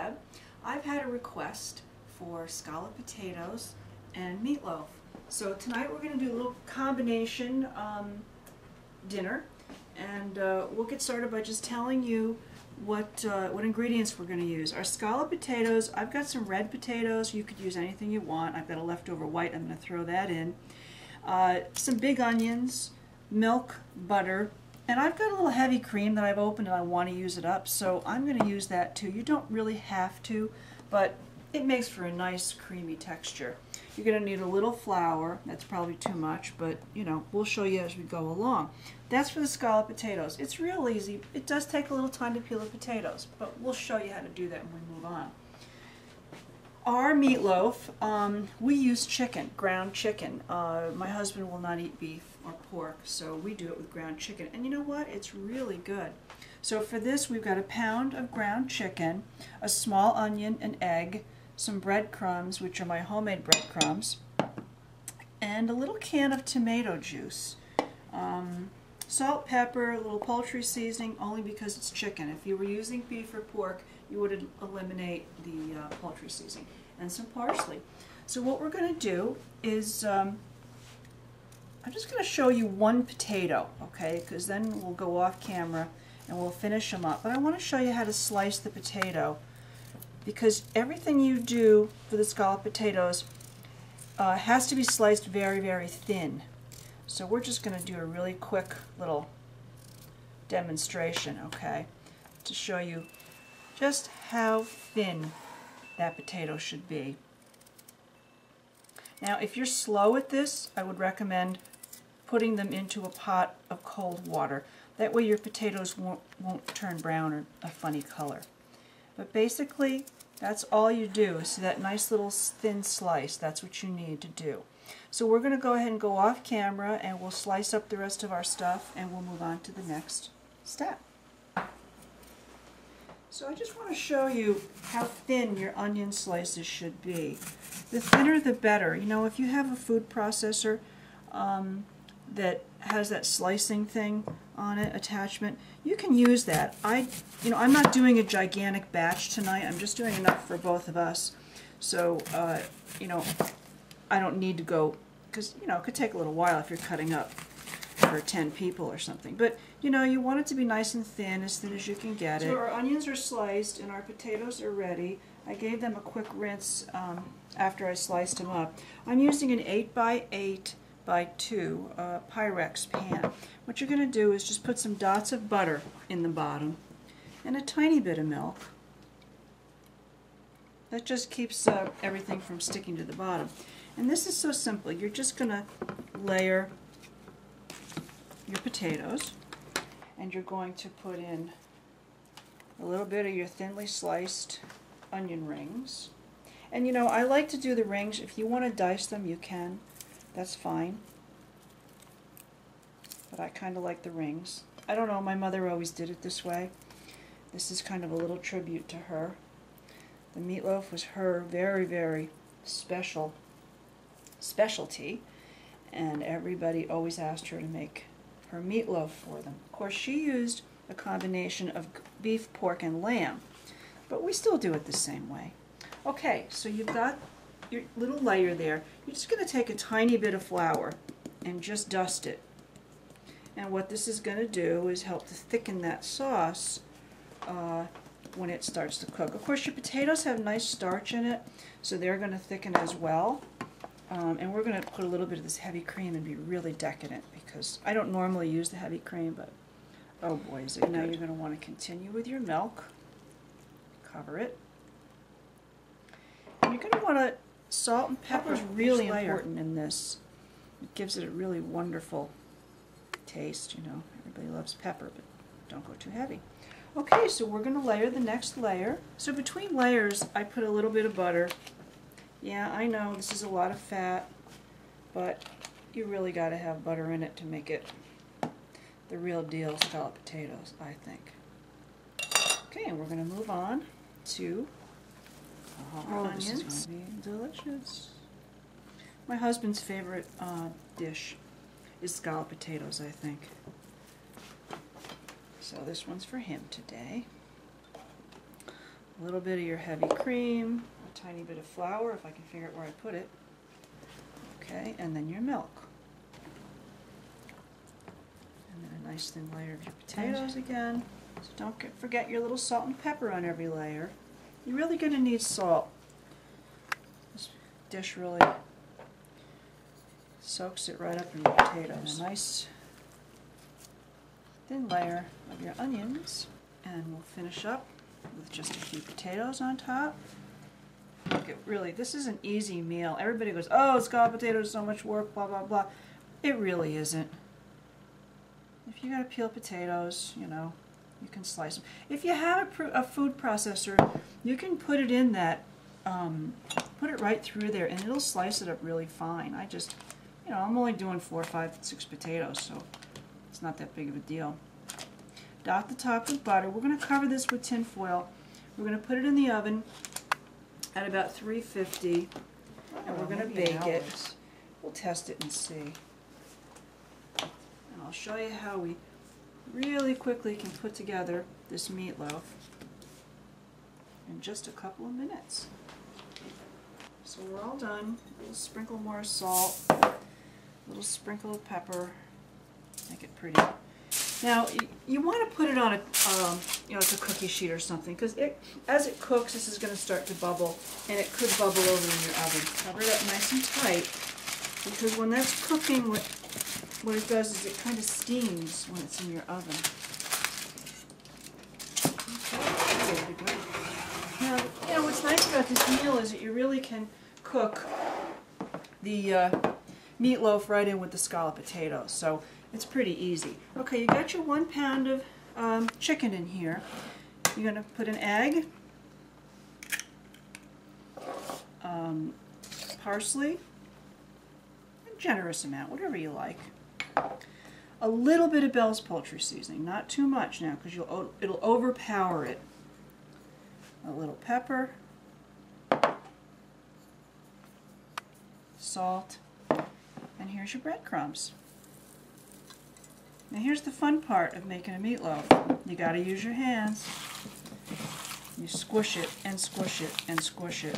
Deb. I've had a request for scalloped potatoes and meatloaf. So tonight we're going to do a little combination dinner, and we'll get started by just telling you what ingredients we're going to use. Our scalloped potatoes, I've got some red potatoes. You could use anything you want. I've got a leftover white. I'm going to throw that in. Some big onions, milk, butter, and I've got a little heavy cream that I've opened and I want to use it up, so I'm going to use that too. You don't really have to, but it makes for a nice creamy texture. You're going to need a little flour. That's probably too much, but you know, we'll show you as we go along. That's for the scalloped potatoes. It's real easy. It does take a little time to peel the potatoes, but we'll show you how to do that when we move on. Our meatloaf, we use chicken, ground chicken. My husband will not eat beef or pork, so we do it with ground chicken. And you know what? It's really good. So for this, we've got a pound of ground chicken, a small onion, an egg, some breadcrumbs, which are my homemade breadcrumbs, and a little can of tomato juice. Salt, pepper, a little poultry seasoning, only because it's chicken. If you were using beef or pork, you would eliminate the poultry seasoning, and some parsley. So what we're going to do is, I'm just going to show you one potato, okay, because then we'll go off camera and we'll finish them up. But I want to show you how to slice the potato, because everything you do for the scalloped potatoes has to be sliced very, very thin. So we're just going to do a really quick little demonstration, okay, to show you just how thin that potato should be. Now, if you're slow at this, I would recommend putting them into a pot of cold water. That way your potatoes won't turn brown or a funny color. But basically, that's all you do, is that nice little thin slice. That's what you need to do. So we're going to go ahead and go off camera, and we'll slice up the rest of our stuff, and we'll move on to the next step. So I just want to show you how thin your onion slices should be. The thinner the better. You know, if you have a food processor that has that slicing thing on it, attachment, you can use that. I'm not doing a gigantic batch tonight. I'm just doing enough for both of us. So, I don't need to go, because, it could take a little while if you're cutting up for 10 people or something. But, you want it to be nice and thin, as thin as you can get it. So our onions are sliced and our potatoes are ready. I gave them a quick rinse after I sliced them up. I'm using an 8x8 by 2 Pyrex pan. What you're going to do is just put some dots of butter in the bottom and a tiny bit of milk. That just keeps everything from sticking to the bottom. And this is so simple. You're just going to layer your potatoes, and you're going to put in a little bit of your thinly sliced onion rings. And I like to do the rings. If you want to dice them, you can. That's fine. But I kind of like the rings. I don't know, my mother always did it this way. This is kind of a little tribute to her. The meatloaf was her very, very specialty, and everybody always asked her to make her meatloaf for them. Of course, she used a combination of beef, pork, and lamb, but we still do it the same way. Okay, so you've got your little layer there. You're just going to take a tiny bit of flour and just dust it. And what this is going to do is help to thicken that sauce when it starts to cook. Of course, your potatoes have nice starch in it, so they're going to thicken as well. And we're going to put a little bit of this heavy cream and be really decadent, because I don't normally use the heavy cream, but oh boy, is it good. Now you're going to want to continue with your milk. Cover it. And you're going to want to, salt and pepper is really important in this. It gives it a really wonderful taste, Everybody loves pepper, but don't go too heavy. Okay, so we're going to layer the next layer. So between layers, I put a little bit of butter. Yeah, I know this is a lot of fat, but you really got to have butter in it to make it the real deal scalloped potatoes, I think. Okay, and we're going to move on to onions. This is going to be delicious. My husband's favorite dish is scalloped potatoes, I think. So this one's for him today. a little bit of your heavy cream, a tiny bit of flour if I can figure out where I put it. Okay, and then your milk. And then a nice thin layer of your potatoes again. So don't forget your little salt and pepper on every layer. You're really going to need salt. This dish really soaks it right up in the potatoes. A nice thin layer of your onions. And we'll finish up with just a few potatoes on top. Look, this is an easy meal. Everybody goes, oh, scalloped potatoes, so much work, blah, blah, blah. It really isn't. If you gotta peel potatoes, you know, you can slice them. If you have a food processor, you can put it in that, put it right through there, and it'll slice it up really fine. I just, you know, I'm only doing 4, 5, 6 potatoes, so it's not that big of a deal. Dot the top with butter. We're going to cover this with tin foil. We're going to put it in the oven at about 350, and we're going to bake it. We'll test it and see. And I'll show you how we really quickly can put together this meatloaf in just a couple of minutes. So we're all done. A little sprinkle more salt, a little sprinkle of pepper, make it pretty. Now, you want to put it on a, you know, like a cookie sheet or something, because as it cooks, this is going to start to bubble, and it could bubble over in your oven. Cover it up nice and tight, because when that's cooking, what it does is it kind of steams when it's in your oven. Okay, ready to go. Now, you know, what's nice about this meal is that you really can cook the meatloaf right in with the scalloped potatoes. So it's pretty easy. Okay, you got your 1 pound of chicken in here. You're going to put an egg, parsley, a generous amount, whatever you like. A little bit of Bell's poultry seasoning, not too much now, because it'll overpower it. A little pepper, salt, and here's your breadcrumbs. Now here's the fun part of making a meatloaf. You got to use your hands. You squish it and squish it and squish it.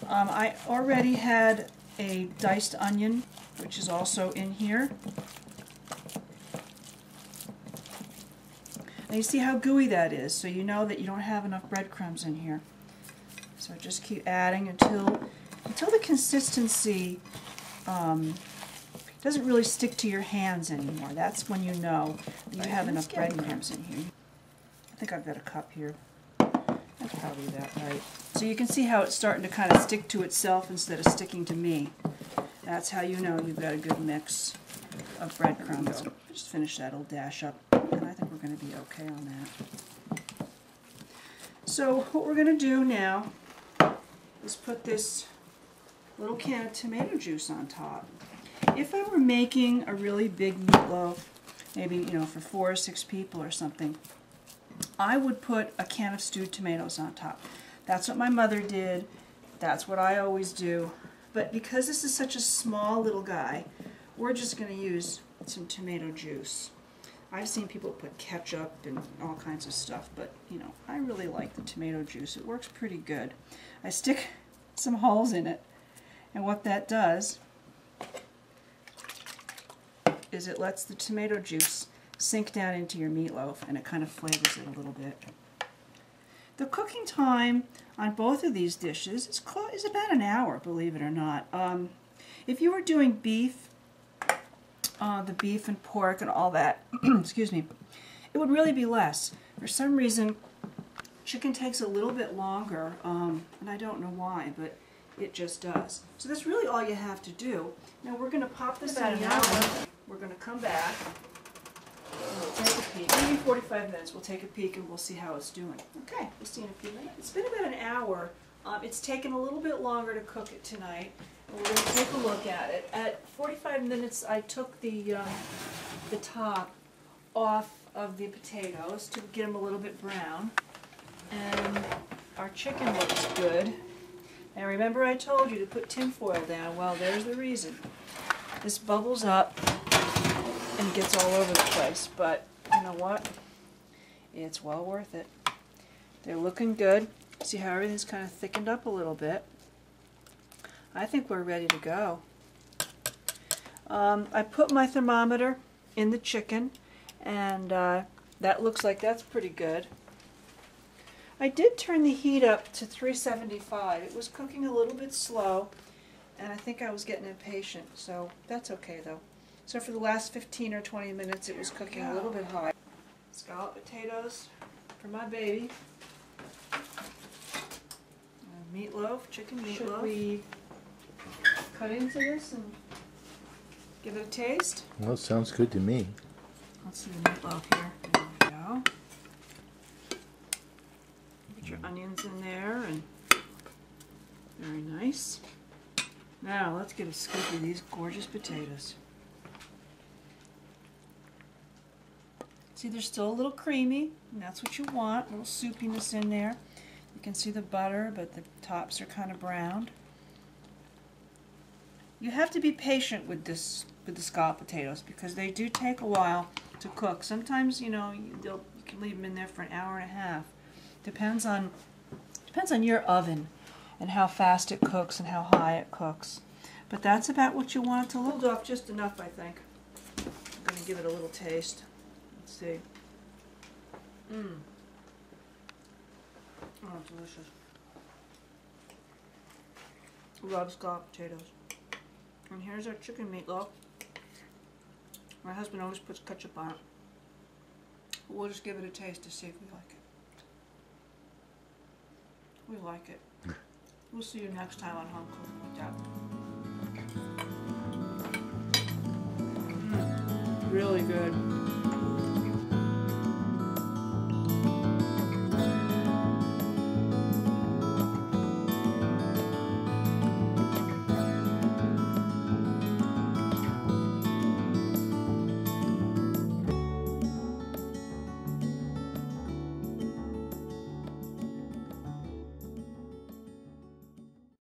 I already had a diced onion, which is also in here. Now you see how gooey that is, so you know that you don't have enough breadcrumbs in here. So just keep adding until the consistency doesn't really stick to your hands anymore. That's when you know that you have enough breadcrumbs in here. I think I've got a cup here. That's probably that right. So you can see how it's starting to kind of stick to itself instead of sticking to me. That's how you know you've got a good mix of breadcrumbs. Just finish that little dash up, and I think we're going to be okay on that. So what we're going to do now is put this little can of tomato juice on top. If I were making a really big meatloaf, maybe, you know, for 4 or 6 people or something, I would put a can of stewed tomatoes on top. That's what my mother did. That's what I always do. But because this is such a small little guy, we're just going to use some tomato juice. I've seen people put ketchup and all kinds of stuff, but, you know, I really like the tomato juice. It works pretty good. I stick some holes in it, and what that does is it lets the tomato juice sink down into your meatloaf, and it kind of flavors it a little bit. The cooking time on both of these dishes is about an hour, believe it or not. If you were doing beef, the beef and pork and all that, excuse me, it would really be less. For some reason, chicken takes a little bit longer, and I don't know why, but it just does. So that's really all you have to do. Now we're going to pop this in the oven. We're going to come back, and we'll take a peek. Maybe 45 minutes. We'll take a peek and we'll see how it's doing. Okay, we'll see in a few minutes. It's been about an hour. It's taken a little bit longer to cook it tonight. And we're going to take a look at it. At 45 minutes, I took the top off of the potatoes to get them a little bit brown. And our chicken looks good. Now remember I told you to put tin foil down. Well, there's the reason. This bubbles up and gets all over the place, but you know what? It's well worth it. They're looking good. See how everything's kind of thickened up a little bit. I think we're ready to go. I put my thermometer in the chicken, and that looks like that's pretty good. I did turn the heat up to 375. It was cooking a little bit slow, and I think I was getting impatient, so that's okay though. So for the last 15 or 20 minutes it was cooking a little bit high. Scalloped potatoes for my baby. And meatloaf, chicken meatloaf. Should we cut into this and give it a taste? Well, it sounds good to me. Let's see the meatloaf here. There we go. Put your onions in there, and very nice. Now let's get a scoop of these gorgeous potatoes. See, they're still a little creamy, and that's what you want, a little soupiness in there. You can see the butter, but the tops are kind of browned. You have to be patient with the scalloped potatoes because they do take a while to cook. Sometimes, you know, you can leave them in there for an hour and a half. Depends on your oven and how fast it cooks and how high it cooks. But that's about what you want it to look. Off just enough, I think. I'm going to give it a little taste. Let's see. Oh, delicious. Love scalloped potatoes. And here's our chicken meatloaf. My husband always puts ketchup on it. We'll just give it a taste to see if we like it. We like it. We'll see you next time on Home Cooking with Dad. Really good.